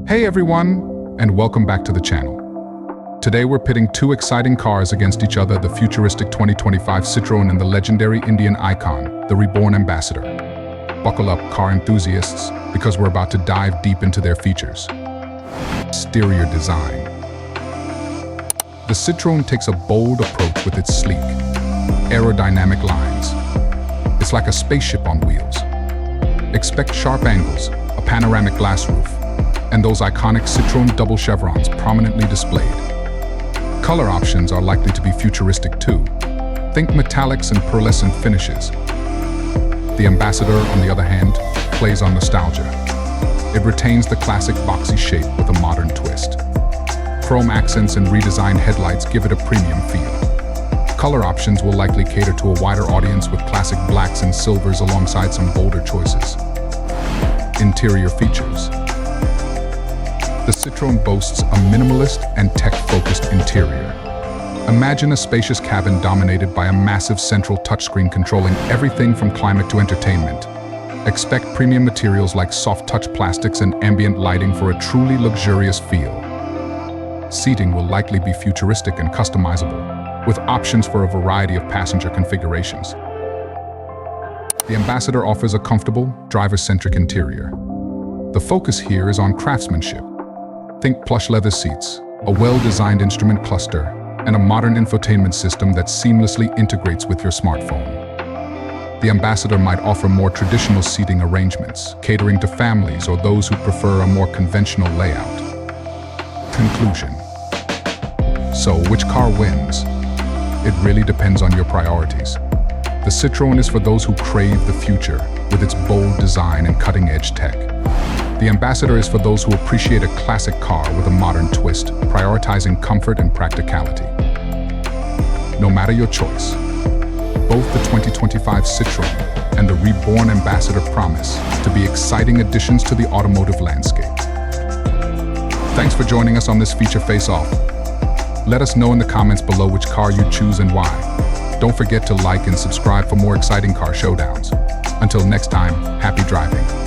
Hey everyone, and welcome back to the channel. Today we're pitting two exciting cars against each other, the futuristic 2025 Citroen and the legendary Indian icon, the reborn Ambassador. Buckle up, car enthusiasts, because we're about to dive deep into their features. Exterior design. The Citroen takes a bold approach with its sleek, aerodynamic lines. It's like a spaceship on wheels. Expect sharp angles, a panoramic glass roof, and those iconic Citroen double chevrons prominently displayed. Color options are likely to be futuristic too. Think metallics and pearlescent finishes. The Ambassador, on the other hand, plays on nostalgia. It retains the classic boxy shape with a modern twist. Chrome accents and redesigned headlights give it a premium feel. Color options will likely cater to a wider audience with classic blacks and silvers alongside some bolder choices. Interior features. The Citroen boasts a minimalist and tech-focused interior. Imagine a spacious cabin dominated by a massive central touchscreen controlling everything from climate to entertainment. Expect premium materials like soft-touch plastics and ambient lighting for a truly luxurious feel. Seating will likely be futuristic and customizable, with options for a variety of passenger configurations. The Ambassador offers a comfortable, driver-centric interior. The focus here is on craftsmanship. Think plush leather seats, a well-designed instrument cluster, and a modern infotainment system that seamlessly integrates with your smartphone. The Ambassador might offer more traditional seating arrangements, catering to families or those who prefer a more conventional layout. Conclusion. So, which car wins? It really depends on your priorities. The Citroen is for those who crave the future, with its bold design and cutting-edge tech. The Ambassador is for those who appreciate a classic car with a modern twist, prioritizing comfort and practicality. No matter your choice, both the 2025 Citroen and the reborn Ambassador promise to be exciting additions to the automotive landscape. Thanks for joining us on this feature face-off. Let us know in the comments below which car you choose and why. Don't forget to like and subscribe for more exciting car showdowns. Until next time, happy driving.